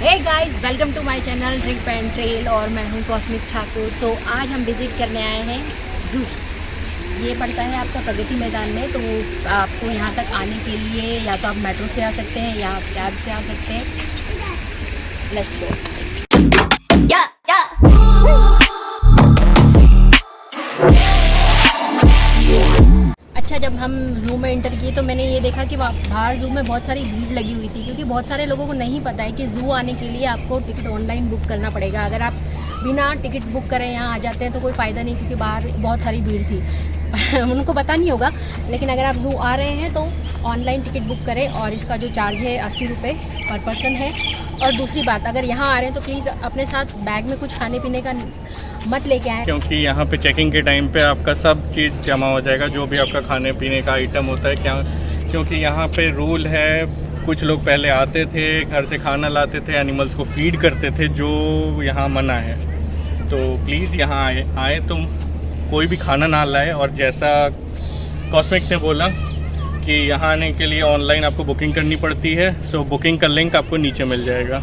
Hey guys, welcome to my channel drink pen trail और मैं हूं कॉस्मिक ठाकुर। तो आज हम विज़िट करने आए हैं ज़ू। ये पड़ता है आपका प्रगति मैदान में। तो आपको यहाँ तक आने के लिए या तो आप मेट्रो से आ सकते हैं या आप कैब से आ सकते हैं। Let's go. अच्छा, जब हम ज़ू में एंटर किए तो मैंने ये देखा कि बाहर ज़ू में बहुत सारी भीड़ लगी हुई थी, क्योंकि बहुत सारे लोगों को नहीं पता है कि ज़ू आने के लिए आपको टिकट ऑनलाइन बुक करना पड़ेगा। अगर आप बिना टिकट बुक करें यहाँ आ जाते हैं तो कोई फ़ायदा नहीं, क्योंकि बाहर बहुत सारी भीड़ थी। उनको पता नहीं होगा, लेकिन अगर आप ज़ू आ रहे हैं तो ऑनलाइन टिकट बुक करें। और इसका जो चार्ज है 80 रुपये पर पर्सन है। और दूसरी बात, अगर यहाँ आ रहे हैं तो प्लीज़ अपने साथ बैग में कुछ खाने पीने का मत लेके आएँ, क्योंकि यहाँ पे चेकिंग के टाइम पे आपका सब चीज़ जमा हो जाएगा, जो भी आपका खाने पीने का आइटम होता है। क्योंकि यहाँ पे रूल है, कुछ लोग पहले आते थे, घर से खाना लाते थे, एनिमल्स को फीड करते थे, जो यहाँ मना है। तो प्लीज़ यहाँ आए तुम कोई भी खाना ना लाए। और जैसा कॉस्मिक ने बोला कि यहाँ आने के लिए ऑनलाइन आपको बुकिंग करनी पड़ती है, सो बुकिंग का लिंक आपको नीचे मिल जाएगा।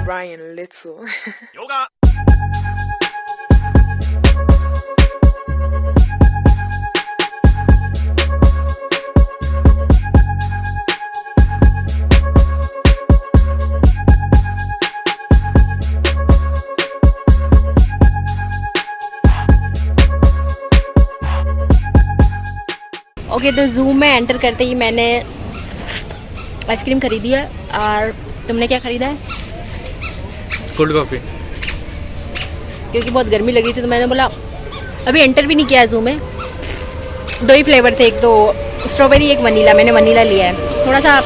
Ryan Little. Yoga. ओके, तो ज़ू में एंटर करते ही मैंने आइसक्रीम खरीदी है। और तुमने क्या ख़रीदा है? Cold coffee. क्योंकि बहुत गर्मी लगी थी तो मैंने बोला, अभी एंटर भी नहीं किया है ज़ू में। दो ही फ्लेवर थे, एक तो स्ट्रॉबेरी, एक वनीला। मैंने वनीला लिया है। थोड़ा सा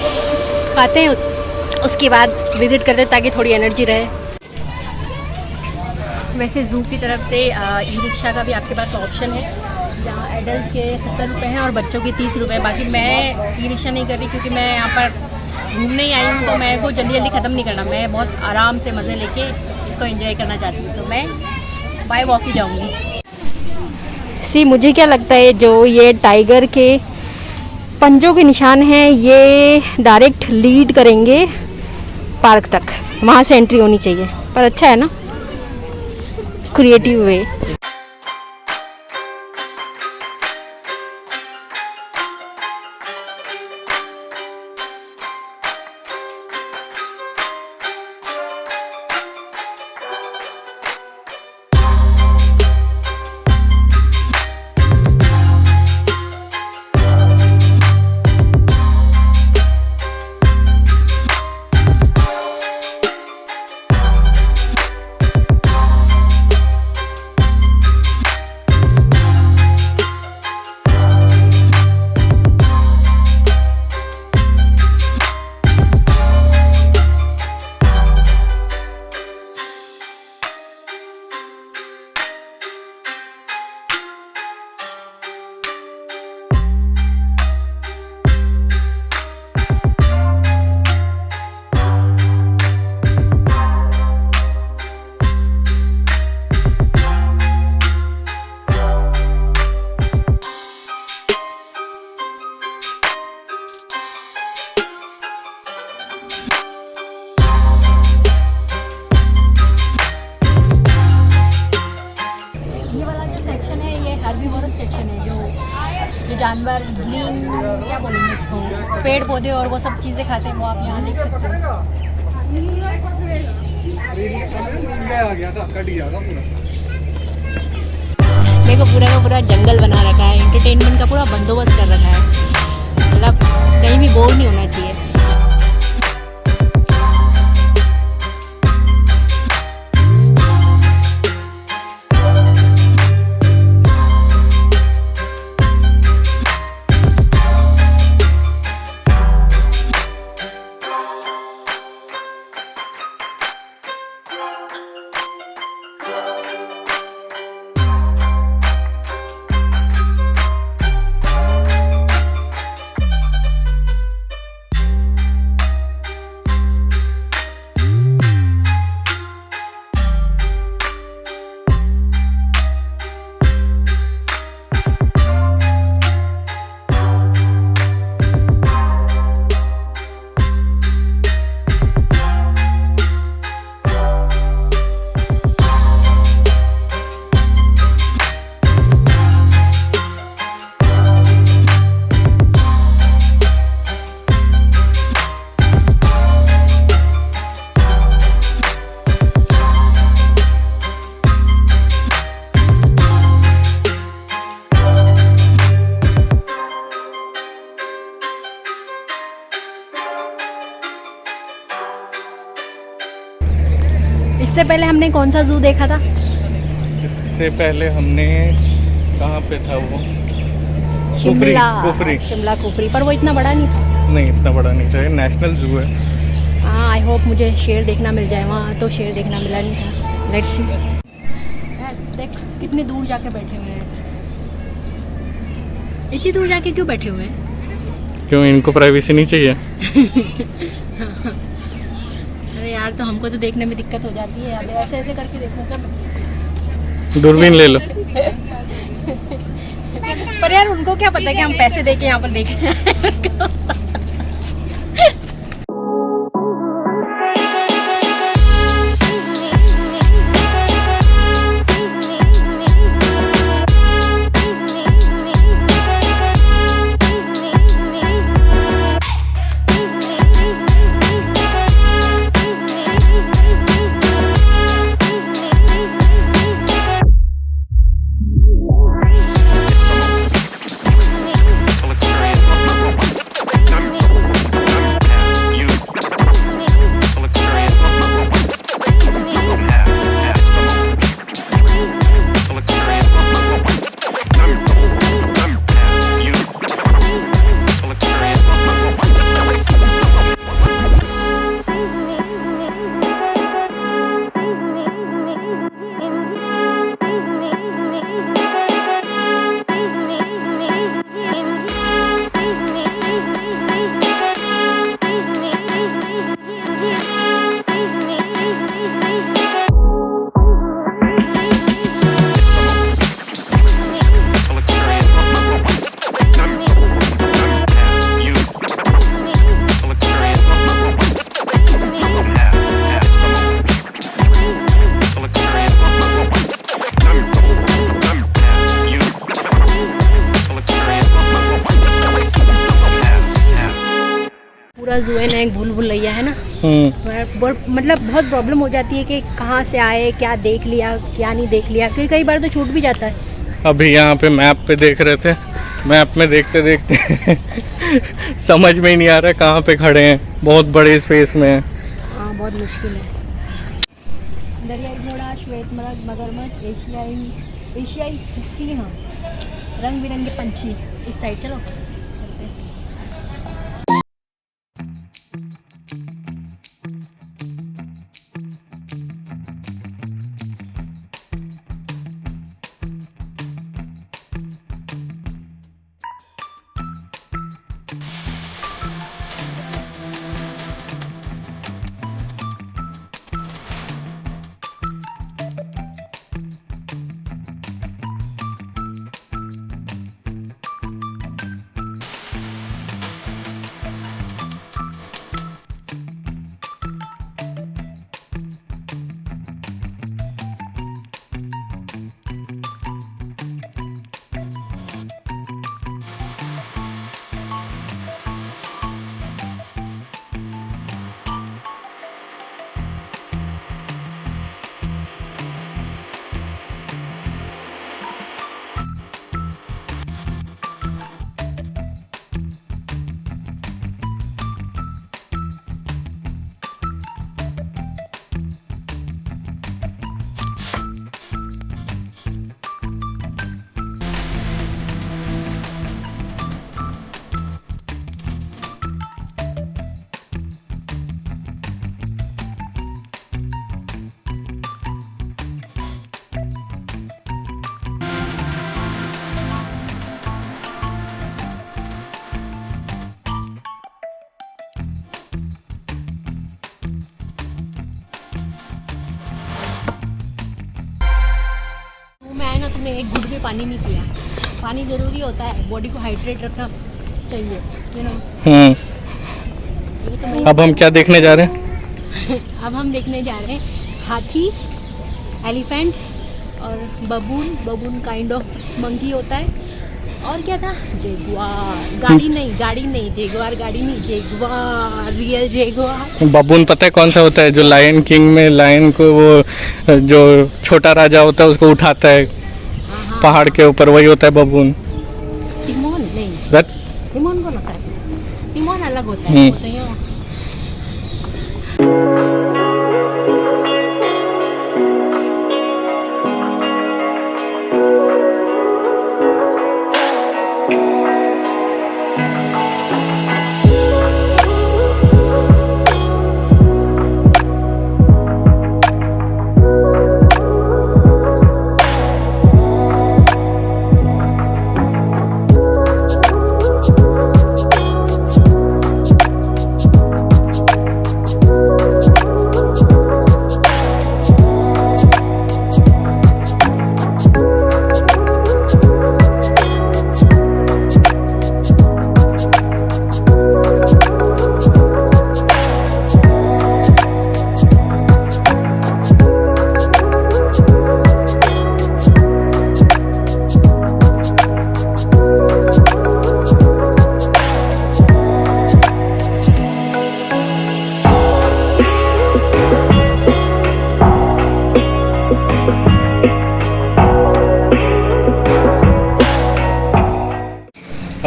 खाते हैं, उसके बाद विज़िट करते हैं ताकि थोड़ी एनर्जी रहे। वैसे ज़ू की तरफ से ई रिक्शा का भी आपके पास ऑप्शन है। यहाँ एडल्ट के 70 रुपये हैं और बच्चों के 30 रुपये। बाकी मैं ई रिक्शा नहीं कर रही, क्योंकि मैं यहाँ पर घूमने ही आई हूँ, तो मैं को जल्दी जल्दी ख़त्म नहीं करना। मैं बहुत आराम से मज़े लेके इसको एंजॉय करना चाहती हूँ, तो मैं बाय वॉक ही जाऊँगी। मुझे क्या लगता है, जो ये टाइगर के पंजों के निशान हैं, ये डायरेक्ट लीड करेंगे पार्क तक। वहाँ से एंट्री होनी चाहिए। पर अच्छा है ना, क्रिएटिव वे। सेक्शन है, जो जानवर ग्रीन क्या बोलेंगे इसको, पेड़ पौधे और वो सब चीज़ें खाते हैं, वो आप यहाँ देख सकते हो। देखो, पूरा का पूरा जंगल बना रखा है, एंटरटेनमेंट का पूरा बंदोबस्त कर रखा है। मतलब कहीं भी बोर नहीं होना चाहिए। इससे पहले हमने कौन सा जू देखा था? इससे पहले हमने कहाँ पे था वो? शिमला। कुफरी। शिमला कुफरी, पर वो इतना बड़ा नहीं था। नहीं, इतना बड़ा नहीं चाहिए, नेशनल जू है। हाँ, आई होप मुझे शेर देखना मिल जाए। वहाँ तो शेर देखना मिला नहीं था। Let's see. देख कितने दूर जाके बैठे हुए हैं। इतनी दूर जाके क्यों बैठे हुए हैं? क्यों, इनको प्राइवेसी नहीं चाहिए? अरे यार, तो हमको तो देखने में दिक्कत हो जाती है। अब ऐसे ऐसे करके देखूंगा। दूरबीन ले लो। पर यार उनको क्या पता कि हम पैसे दे के यहाँ पर देख रहे हैं। पूरा जू है ना एक भूल भुलैया है ना। मतलब बहुत प्रॉब्लम हो जाती है कि कहाँ से आए, क्या देख लिया, क्या नहीं देख लिया, क्योंकि कई बार तो छूट भी जाता है। अभी यहाँ पे मैप पे देख रहे थे, मैप में देखते देखते समझ में ही नहीं आ रहा कहाँ पे खड़े हैं, बहुत बड़े स्पेस में है। हाँ, बहुत मुश्किल है। दरियाई घोड़ा, श्वेत मगरमच्छ, एशियाई सिंह, रंग बिरंगे पंछी। इस साइड चलो चलते। तुमने एक घुट भी पानी नहीं पिया। पानी ज़रूरी होता है, बॉडी को हाइड्रेट रखना चाहिए, यू नो। तो अब हम क्या देखने जा रहे हैं? अब हम देखने जा रहे हैं हाथी, एलिफेंट और बबून काइंड ऑफ मंकी होता है। और क्या था? जेगुआर। गाड़ी नहीं जेगुआर, गाड़ी नहीं, जेगुआर, रियल जेगुआर। बबून पता है कौन सा होता है? जो लायन किंग में लायन को वो जो छोटा राजा होता है उसको उठाता है पहाड़ के ऊपर, वही होता है बबून। टिमोन नहीं, टिमोन को लगता है, टिमोन अलग होता है।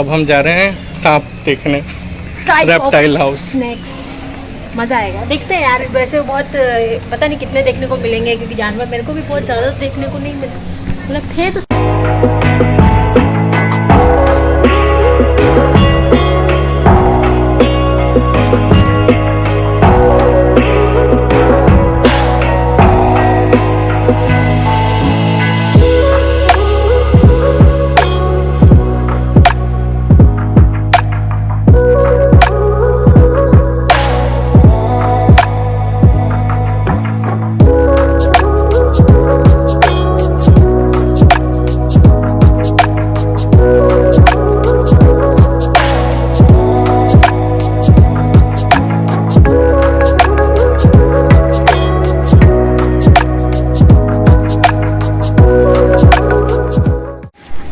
अब हम जा रहे हैं सांप देखने, रेप्टाइल हाउस। स्नैक्स मज़ा आएगा, देखते हैं यार। वैसे बहुत पता नहीं कितने देखने को मिलेंगे, क्योंकि जानवर मेरे को भी बहुत ज़्यादा देखने को नहीं मिले, मतलब थे तो।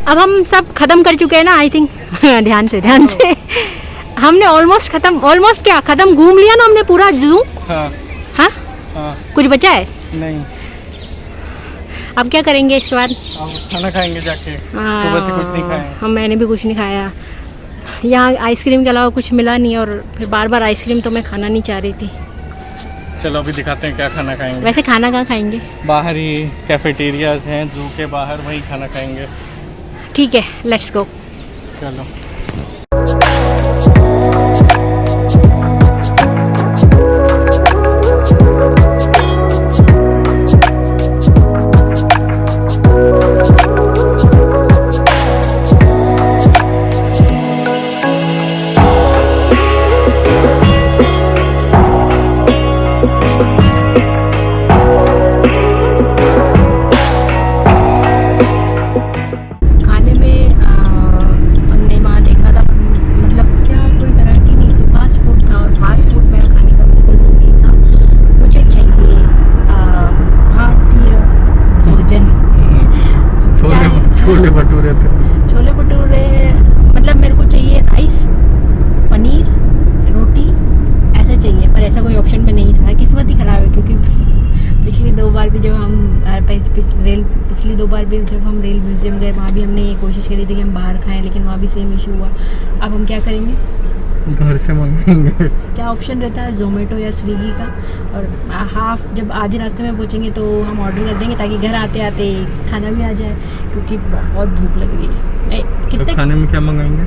अब हम सब खत्म कर चुके हैं ना, आई थिंक। ध्यान से हमने ऑलमोस्ट क्या खत्म घूम लिया ना हमने पूरा जू। हाँ हाँ हाँ, कुछ बचा है? नहीं। अब क्या करेंगे इस बार? अब खाना खाएंगे जाके, सुबह से कुछ नहीं खाए। हम मैंने भी कुछ नहीं खाया, यहाँ आइसक्रीम के अलावा कुछ मिला नहीं, और फिर बार बार आइसक्रीम तो मैं खाना नहीं चाह रही थी। चलो अभी दिखाते हैं क्या खाना खाएंगे। वैसे खाना कहाँ खाएंगे? बाहर ही कैफेटेरियाज हैं जू के बाहर, वहीं खाना खाएंगे। ठीक है, लेट्स गो। चलो। खाने में हमने वहाँ देखा था, मतलब क्या कोई वैरायटी नहीं थी, फास्ट फूड था, और फास्ट फूड मेरा खाने का बिल्कुल मन नहीं था। मुझे चाहिए भारतीय भोजन। छोले भटूरे थे। छोले भटूरे, मतलब मेरे को चाहिए राइस, पनीर, रोटी, ऐसा चाहिए, पर ऐसा कोई ऑप्शन में नहीं था। किस्मत ही खराब है, क्योंकि पिछली दो बार भी जब हम रेल म्यूजियम गए, वहाँ भी हमने ये कोशिश करी थी कि हम बाहर खाएं, लेकिन वहाँ भी सेम इशू हुआ। अब हम क्या करेंगे? घर से मंगाएंगे। क्या ऑप्शन रहता है? जोमेटो या स्विगी का। और हाफ जब आधे रास्ते में पहुँचेंगे तो हम ऑर्डर कर देंगे, ताकि घर आते आते खाना भी आ जाए, क्योंकि बहुत भूख लग रही है। कितने तो खाने में क्या मंगाएंगे?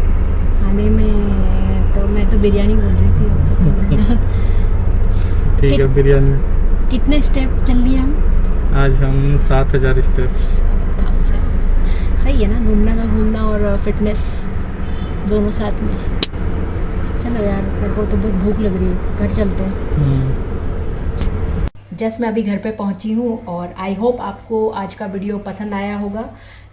खाने में तो मैं तो बिरयानी बोल रही थी। ठीक है, बिरयानी। कितने स्टेप चल लिए हम? आज हम 7000 स्टेप्स। सही है ना, घूमना और फिटनेस दोनों साथ में। चलो यार, मेरे को तो बहुत भूख लग रही है, घर चलते हैं। जस्ट मैं अभी घर पे पहुंची हूँ, और आई होप आपको आज का वीडियो पसंद आया होगा।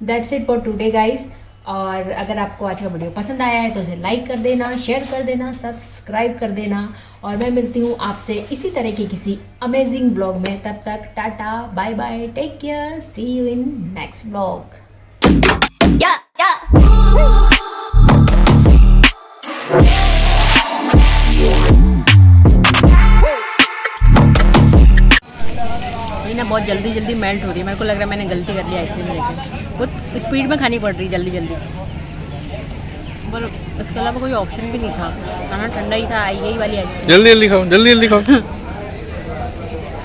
That's it for today guys. और अगर आपको आज का वीडियो पसंद आया है तो उसे लाइक कर देना, शेयर कर देना, सब्सक्राइब कर देना, और मैं मिलती हूँ आपसे इसी तरह की किसी अमेजिंग ब्लॉग में। तब तक tata, bye bye, take care, see you in next blog. ये ना बहुत जल्दी मेल्ट हो रही है, मेरे को लग रहा है मैंने गलती कर ली आइसक्रीम लेके। बहुत स्पीड में खानी पड़ रही है, जल्दी। पर इसके अलावा कोई ऑप्शन भी नहीं था, खाना ठंडा ही था, आई गई वाली आइसक्रीम। जल्दी खाओ।